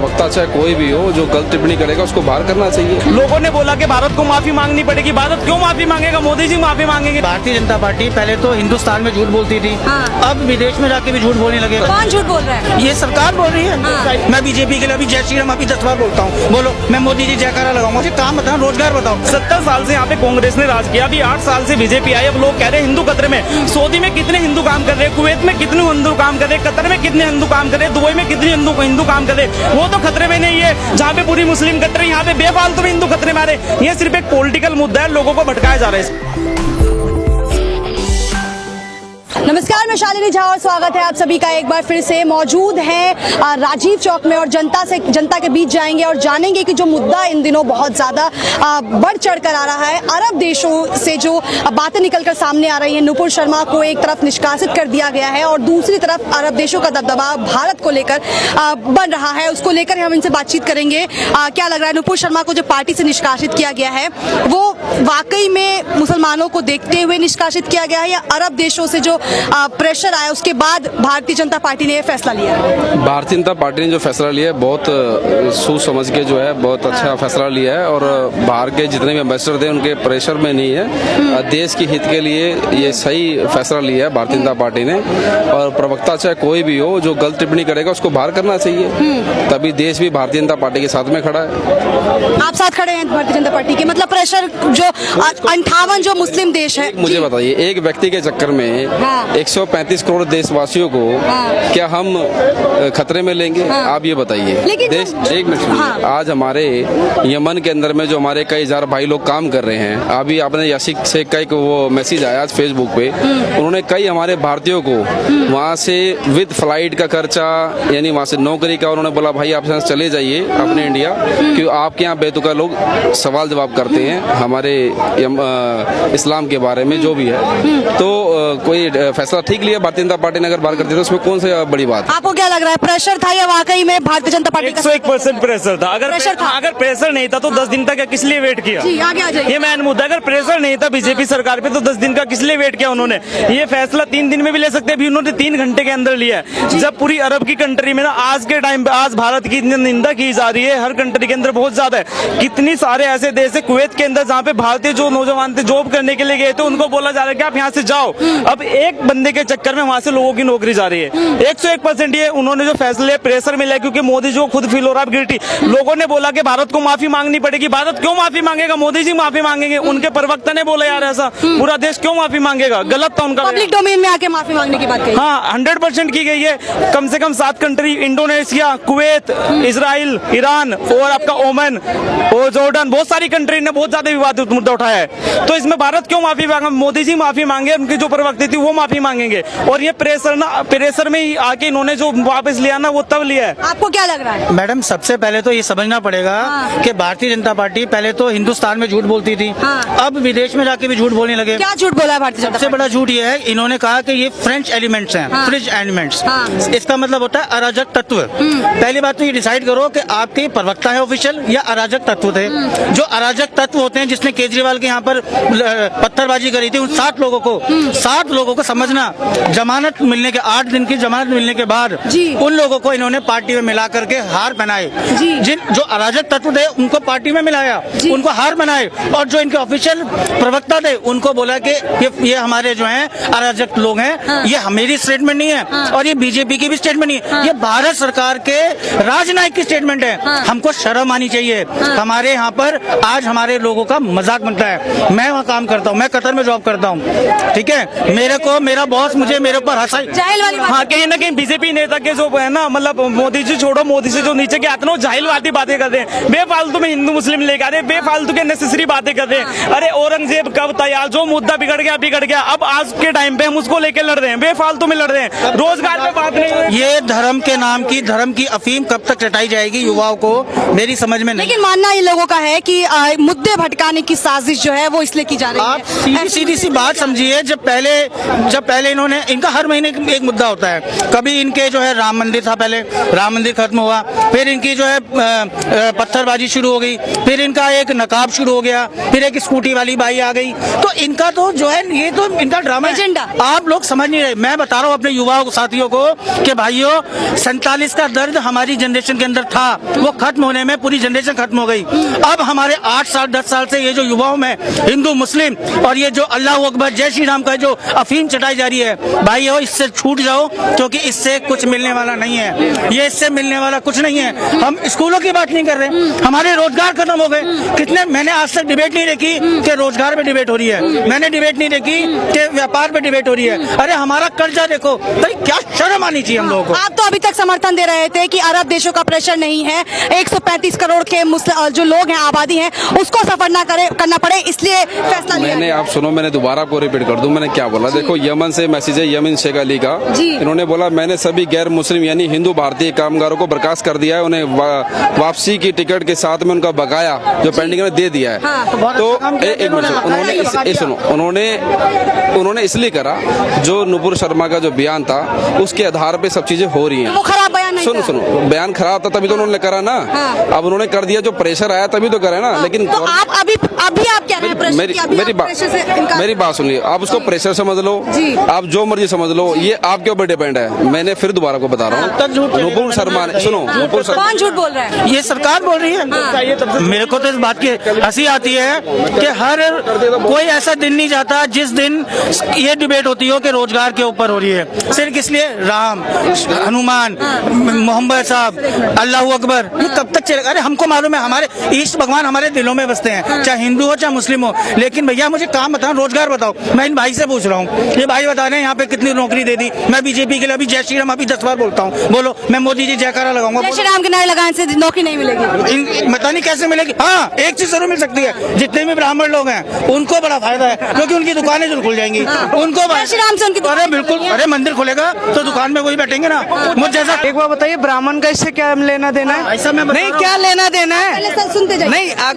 प्रवक्ता चाहे कोई भी हो, जो गलत टिप्पणी करेगा उसको बाहर करना चाहिए। लोगों ने बोला कि भारत को माफी मांगनी पड़ेगी। भारत क्यों माफी मांगेगा? मोदी जी माफी मांगेंगे। भारतीय जनता पार्टी पहले तो हिंदुस्तान में झूठ बोलती थी, अब विदेश में जाके भी झूठ बोलने लगे। कौन झूठ बोल रहा है? ये सरकार बोल रही है। मैं बीजेपी के लिए अभी जय श्री राम अभी 10 बार बोलता हूँ। बोलो, मैं मोदी जी जयकारा लगाऊंगा। मुझे काम बताओ, रोजगार बताओ। 70 साल से यहाँ पे कांग्रेस ने राज किया, अभी 8 साल से बीजेपी आई। अब लोग कह रहे हैं हिंदू खतरे में। सऊदी में कितने हिंदू काम कर रहे हैं, कुवैत में कितने हिंदू काम कर रहे हैं, कतर में कितने हिंदू काम कर रहे हैं, दुबई में कितने हिंदू काम कर रहे हैं। वो तो खतरे में नहीं है जहाँ पे पूरी मुस्लिम कतर है, यहाँ पे बेफालतू में हिंदू खतरे में आ रहे हैं। ये सिर्फ एक पॉलिटिकल मुद्दा है, लोगों को भटकाया जा रहा है। नमस्कार, मैं शालिनी झा और स्वागत है आप सभी का एक बार फिर से। मौजूद है राजीव चौक में और जनता के बीच जाएंगे और जानेंगे कि जो मुद्दा इन दिनों बहुत ज्यादा बढ़ चढ़ कर आ रहा है, अरब देशों से जो बातें निकलकर सामने आ रही हैं। नुपुर शर्मा को एक तरफ निष्कासित कर दिया गया है और दूसरी तरफ अरब देशों का दबदबा भारत को लेकर बन रहा है, उसको लेकर हम इनसे बातचीत करेंगे। क्या लग रहा है, नुपुर शर्मा को जो पार्टी से निष्कासित किया गया है वो वाकई में मुसलमानों को देखते हुए निष्कासित किया गया है या अरब देशों से जो प्रेशर आया उसके बाद भारतीय जनता पार्टी ने यह फैसला लिया? भारतीय जनता पार्टी ने जो फैसला लिया है बहुत सोच समझ के जो है बहुत अच्छा फैसला लिया है और बाहर के जितने भी एम्बेसडर थे उनके प्रेशर में नहीं है। देश के हित के लिए ये सही फैसला लिया है भारतीय जनता पार्टी ने। और प्रवक्ता चाहे कोई भी हो, जो गलत टिप्पणी करेगा उसको बाहर करना चाहिए। तभी देश भी भारतीय जनता पार्टी के साथ में खड़ा है। आप साथ खड़े हैं भारतीय जनता पार्टी के? मतलब प्रेशर जो 58 जो मुस्लिम देश है। मुझे बताइए, एक व्यक्ति के चक्कर में 135 करोड़ देशवासियों को क्या हम खतरे में लेंगे? आप ये बताइए। देश एक मिनट सुनिए। आज हमारे यमन के अंदर में जो हमारे कई हजार भाई लोग काम कर रहे हैं, अभी आपने यासिक से कई को वो मैसेज आया आज फेसबुक पे, उन्होंने कई हमारे भारतीयों को वहाँ से विद फ्लाइट का खर्चा यानी वहाँ से नौकरी का उन्होंने बोला भाई आप चले जाइए अपने इंडिया, क्योंकि आपके यहाँ बेतुका लोग सवाल जवाब करते हैं हमारे इस्लाम के बारे में जो भी है। तो कोई फैसला ठीक लिया भारतीय जनता पार्टी ने, अगर बात करती तो उसमें कौन सी बड़ी बात? आपको क्या लग रहा है, प्रेशर था या वाकई में भारतीय जनता पार्टी 101% प्रेशर था? अगर प्रेशर नहीं था तो 10 दिन तक किस लिए वेट किया? जी, आगे आ जाइए। ये मेन मुद्दा। अगर प्रेशर नहीं था बीजेपी सरकार पे तो 10 दिन का किस लिए वेट किया उन्होंने? ये फैसला 3 दिन में भी ले सकते हैं, उन्होंने 3 घंटे के अंदर लिया है। जब पूरी अरब की कंट्री में ना आज के टाइम पे आज भारत की निंदा की जा रही है, हर कंट्री के अंदर बहुत ज्यादा है। कितनी सारे ऐसे देश है कुवैत के अंदर जहाँ पे भारतीय जो नौजवान थे जॉब करने के लिए गए थे उनको बोला जा रहा है कि आप यहाँ से जाओ। अब एक बंदे के चक्कर में वहां से लोगों की नौकरी जा रही है। 101% ये उन्होंने जो फैसले प्रेशर मिला, क्योंकि मोदी जी को खुद फील हो रहा है गिल्टी। लोगों ने बोला कि भारत को माफी मांगनी पड़ेगी। भारत क्यों माफी मांगेगा? मोदी जी माफी मांगेंगे। उनके प्रवक्ता ने बोला यार ऐसा, पूरा देश क्यों माफी मांगेगा? गलत था उनका। पब्लिक डोमेन में आके माफी मांगने की बात कही। हाँ, 100% की गई है। कम से कम 7 country, Indonesia, Kuwait, Israel, Iran और आपका ओमान और जॉर्डन, बहुत सारी कंट्री ने बहुत ज्यादा विवादित मुद्दा उठाया है। तो इसमें भारत क्यों माफी मांगा? मोदी जी माफी मांगे, उनकी जो प्रवक्ता थी वो माफी मांगेंगे। और ये प्रेशर में ही आके इन्होंने जो वापस लिया ना वो तब लिया है। आपको क्या लग रहा है? मैडम, सबसे पहले तो ये समझना पड़ेगा कि भारतीय जनता पार्टी पहले तो हिंदुस्तान में झूठ बोलती थी, अब विदेश में जाके भी झूठ बोलने लगे। क्या झूठ बोला है भारतीय जनता? सबसे बड़ा झूठ ये है, इन्होंने कहा कि ये फ्रेंच एलिमेंट्स हैं, फ्रिज एलिमेंट्स। इसका मतलब होता है अराजक तत्व। पहली बात तो ये डिसाइड करो कि आपके प्रवक्ता है ऑफिशियल या अराजक तत्व थे। जो अराजक तत्व होते हैं, जिसने केजरीवाल के यहाँ पर पत्थरबाजी करी थी, उन 7 लोगों को समझना, जमानत मिलने के 8 दिन की जमानत मिलने के बाद उन लोगों को इन्होंने पार्टी में मिला करके हार पहनाए। जिन जो अराजक तत्व थे उनको पार्टी में मिलाया, उनको हार बनाए, और जो इनके ऑफिशियल प्रवक्ता थे उनको बोला कि ये हमारे जो हैं अराजक लोग हैं। ये मेरी स्टेटमेंट नहीं है और ये बीजेपी की भी स्टेटमेंट नहीं है, ये भारत सरकार के राजनायक की स्टेटमेंट है। हमको शर्म आनी चाहिए। हमारे यहाँ पर आज हमारे लोगों का मजाक बनता है। मैं वहाँ काम करता हूँ, मैं कतर में जॉब करता हूँ, ठीक है। मेरा बॉस मेरे ऊपर हंसाई। हाँ, कहीं ना कहीं बीजेपी नेता के जो है ना, मतलब मोदी जी छोड़ो, मोदी से जो नीचे के आते ना, जाहिलवादी बातें कर रहे हैं, बेफालतू में हिंदू मुस्लिम लेकर आ रहे हैं, बेफालतू के नेसेसरी बातें कर रहे हैं। अरे औरंगजेब कब था यार? जो मुद्दा बिगड़ गया। अब आज के टाइम पे हम उसको लेकर लड़ रहे हैं, बेफालतू में लड़ रहे हैं। रोजगार पे बात नहीं है। ये धर्म के नाम की धर्म की अफीम कब तक चटाई जाएगी युवाओं को, मेरी समझ में नहीं। लेकिन मानना इन लोगों का है कि मुद्दे भटकाने की साजिश जो है वो इसलिए की जा रही है। आप सीधी सी बात समझिए, जब पहले इन्होंने, इनका हर महीने एक मुद्दा होता है। कभी इनके जो है राम मंदिर था, पहले राम मंदिर खत्म हुआ, फिर इनकी जो है पत्थरबाजी शुरू हो गई, फिर इनका एक नकाब शुरू हो गया, फिर एक स्कूटी वाली बाई आ गई। तो इनका तो जो है ये तो इनका ड्रामा एजेंडा। आप लोग समझ नहीं रहे। मैं बता रहा हूँ अपने युवाओं साथियों को कि भाइयों 47 का दर्द हमारी जनरेशन के अंदर था, वो खत्म होने में पूरी जनरेशन खत्म हो गई। अब हमारे 8 साल 10 साल से ये जो युवाओं में हिंदू मुस्लिम और ये जो अल्लाह अकबर जय श्री राम का जो अफीम चटाई जा रही है, भाइयों इससे छूट जाओ, क्योंकि इससे कुछ मिलने वाला नहीं है। ये इससे मिलने वाला कुछ नहीं है। हम स्कूलों की बात नहीं कर रहे, हमारे रोजगार खत्म हो गए। कितने, मैंने आज तक डिबेट नहीं देखी कि रोजगार पे डिबेट हो रही है, मैंने डिबेट नहीं देखी कि व्यापार पे डिबेट हो रही है। अरे हमारा कर्जा देखो भाई, क्या शर्म आनी चाहिए हम लोगों को। आप तो अभी तक समर्थन दे रहे थे कि अरब देशों का प्रेशर नहीं है, 135 करोड़ के जो लोग हैं, आबादी है, उसको सफर ना करना पड़े, इसलिए फैसला लिया। मैंने, आप सुनो, मैंने दोबारा आपको रिपीट कर दूं मैंने क्या बोला। देखो, यमन से मैसेज है, यमन शेख अली का। इन्होंने बोला मैंने सभी गैर मुस्लिम यानी हिंदू भारतीय कामगारों को बर्खास्त कर दिया है, उन्हें वापसी की टिकट के साथ में उनका बकाया जो पेंडिंग है दे दिया है। तो एक मिनट सुनो, उन्होंने इसलिए करा, जो नुपुर शर्मा का जो बयान था उसके आधार पे सब चीजें हो रही हैं। वो खराब बयान नहीं था। सुनो, बयान खराब था तभी तो उन्होंने करा ना। अब उन्होंने कर दिया, जो प्रेशर आया तभी तो करा ना। लेकिन तो आप अभी आप कह रहे हैं मेरी बात सुनिए, आप उसको प्रेशर समझ लो, आप जो मर्जी समझ लो, ये आपके ऊपर डिपेंड है। मैंने फिर दोबारा को बता रहा हूँ, नुपुर शर्मा ने, सुनो, नुपुर शर्मा कौन झूठ बोल रहा है? ये सरकार बोल रही है। मेरे को तो इस बात की हंसी आती है कि हर कोई ऐसा दिन नहीं जाता जिस दिन ये डिबेट होती हो कि रोजगार के ऊपर हो रही है। सिर्फ इसलिए राम, हनुमान, मोहम्मद साहब, अल्लाह अकबर, ये कब तक चलेगा? अरे हमको मालूम है हमारे ईष्ट भगवान हमारे दिलों में बसते हैं, चाहे हिंदू हो चाहे मुस्लिम हो। लेकिन भैया मुझे काम बताओ, रोजगार बताओ। मैं इन भाई से पूछ रहा हूँ, ये भाई बता रहे हैं यहाँ पे कितनी नौकरी दे दी। मैं बीजेपी के लिए अभी जय श्री राम अभी 10 बार बोलता हूँ, बोलो मैं मोदी जी जयकारा लगाऊंगा। जय श्री राम के नारे लगाने से नौकरी नहीं मिलेगी, पता नहीं कैसे मिलेगी। हाँ, एक चीज जरूर मिल सकती है, जितने भी ब्राह्मण लोग हैं उनको बड़ा फायदा है, क्योंकि उनकी दुकानें जरूर खुल जाएंगी। उनको जय श्री राम से उनकी अरे बिल्कुल, अरे मंदिर खुलेगा तो दुकान में वही बैठेंगे ना। मुझ जैसा एक बार बताइए, ब्राह्मण का इससे क्या लेना देना है? ऐसा मैं नहीं, क्या लेना देना है? सुनते जाइए। नहीं, आप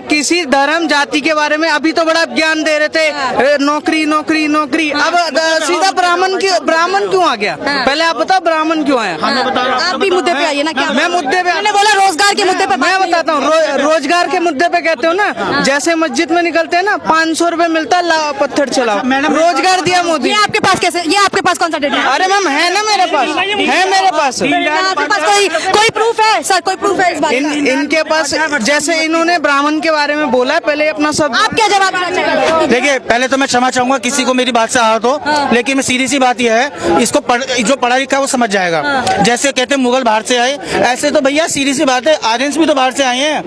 किसी धर्म जाति के बारे में अभी तो बड़ा ज्ञान दे रहे थे, नौकरी नौकरी नौकरी। अब सीधा ब्राह्मण क्यों आ गया? पहले आप बताओ ब्राह्मण क्यों आया? आप भी मुद्दे पे आइए ना। क्या मैं मुद्दे पे, मैंने बोला रोजगार के मुद्दे पे मैं बताता हूँ। रोजगार के मुद्दे पे कहते हो ना, जैसे मस्जिद में निकलते हैं ना, 500 रुपए मिलता है, लाओ पत्थर चलाओ, रोजगार दिया मोदी। ये आपके पास कैसे, ये आपके पास कौन सा डेटा है? अरे मैम है ना मेरे पास, है मेरे पास। आपके पास कोई प्रूफ है सर? कोई प्रूफ है इस बात का? इनके पास, जैसे इन्होंने ब्राह्मण के बारे में बोला है, पहले अपना सब। आप क्या जवाब देना चाहेंगे? देखिए, पहले तो मैं क्षमा चाहूंगा किसी को मेरी बात से आहत हो, लेकिन मैं सीधी सी बात यह है, इसको जो पढ़ा लिखा है वो समझ जाएगा। जैसे कहते हैं मुगल बाहर से आए, ऐसे तो भैया सीधी सी बात है, आर्यंस भी तो बाहर से आए हैं,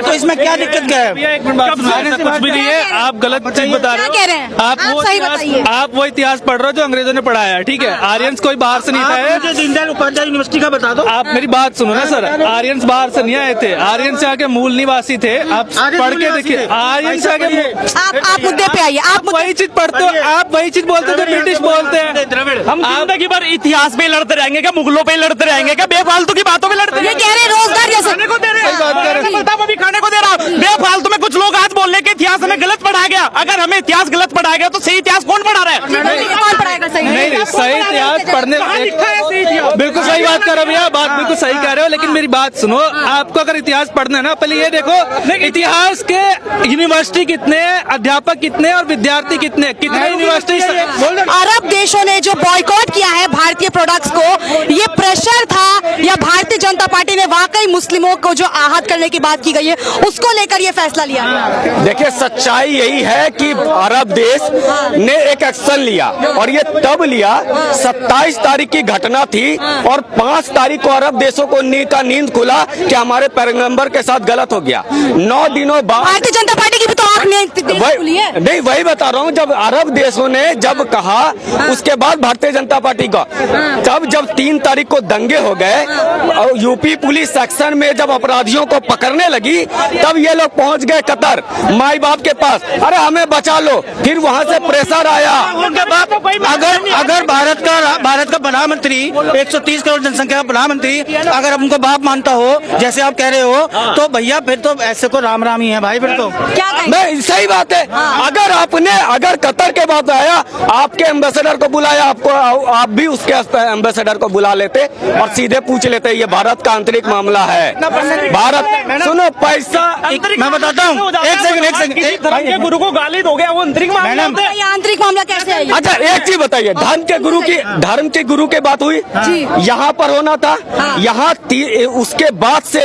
तो इसमें क्या दिक्कत क्या है? कुछ भी नहीं है, आप गलत चीज बता रहे हो। क्या कह रहे हैं? आप सही बताइए। आप वो इतिहास पढ़ रहे हो जो अंग्रेजों ने पढ़ाया है, ठीक है? आर्यंस कोई बाहर से नहीं था। मुझे दीनदयाल उपाध्याय यूनिवर्सिटी का बता दो। आप मेरी बात सुनो ना सर, आर्यंस बाहर से नहीं आए थे, आर्यंस यहाँ के मूल निवासी थे। आप पढ़ के देखिए, आर्यंस यहाँ के। आप मुद्दे पे आइए। आप वही चीज पढ़ते हो, आप वही चीज बोलते हो जो ब्रिटिश बोलते हैं। हम जिंदगी भर इतिहास पे लड़ते रहेंगे क्या? मुगलों पे लड़ते रहेंगे क्या? बेफालतू की बातों पे लड़ते ये कह रहे हैं रोजगार जैसे खाने को दे रहे हैं, अभी खाने को दे रहा हूँ। बेफालतू में कुछ लोग आज बोल रहे कि इतिहास हमें गलत पढ़ाया गया। अगर हमें इतिहास गलत पढ़ाया गया तो सही इतिहास कौन पढ़ा रहा है? कौन पढ़ाएगा सही? नहीं, सही इतिहास पढ़ने, बिल्कुल सही बात कर रहे हो भैया, बात बिल्कुल सही कह रहे हो। लेकिन मेरी बात सुनो, आपको अगर इतिहास पढ़ना है ना, पहले ये देखो इतिहास के यूनिवर्सिटी कितने, अध्यापक कितने और विद्यार्थी कितने यूनिवर्सिटी। अरब देशों ने जो बॉयकॉट किया है भारतीय प्रोडक्ट्स को, ये प्रेशर था या भारतीय जनता पार्टी ने वाकई मुस्लिमों को जो आहत करने की बात की गई है उसको लेकर ये फैसला लिया गया? देखिए, सच्चाई यही है कि अरब देश ने एक एक्शन लिया, और ये तब लिया 27 तारीख की घटना थी, और 5 तारीख को अरब देशों को नींद खुला कि हमारे पैगंबर के साथ गलत हो गया। 9 दिनों बाद भारतीय जनता पार्टी की भी तो आंख खुली है। नहीं, वही बता रहा हूँ, जब अरब देशों ने जब कहा, उसके बाद भारतीय जनता पार्टी का, तब जब 3 तारीख को दंगे हो गए और यूपी पुलिस सेक्शन में जब अपराधियों को पकड़ने लगी, तब ये लोग पहुंच गए कतर माई बाप के पास, अरे हमें बचा लो। फिर वहां से प्रेशर आया। उनके बाप, अगर भारत का प्रधानमंत्री 130 करोड़ जनसंख्या का प्रधानमंत्री अगर उनको बाप मानता हो, जैसे आप कह रहे हो, तो भैया फिर तो ऐसे को राम राम ही है भाई। फिर तो क्या कहेंगे? नहीं, सही बात है। अगर कतर के बाद आया, आपके एम्बेसडर को बुलाया, आप भी उसके एम्बेसडर को बुला लेते और सीधे पूछ लेते, ये भारत का आंतरिक मामला है। भारत सुनो, पैसा मैं बताता हूँ, एक सेकंड गुरु को गाली दोगे, वो आंतरिक मामला होता है। ये आंतरिक मामला कैसे है? अच्छा एक चीज बताइए, धर्म के गुरु की बात हुई, यहाँ पर होना था, यहाँ उसके बाद से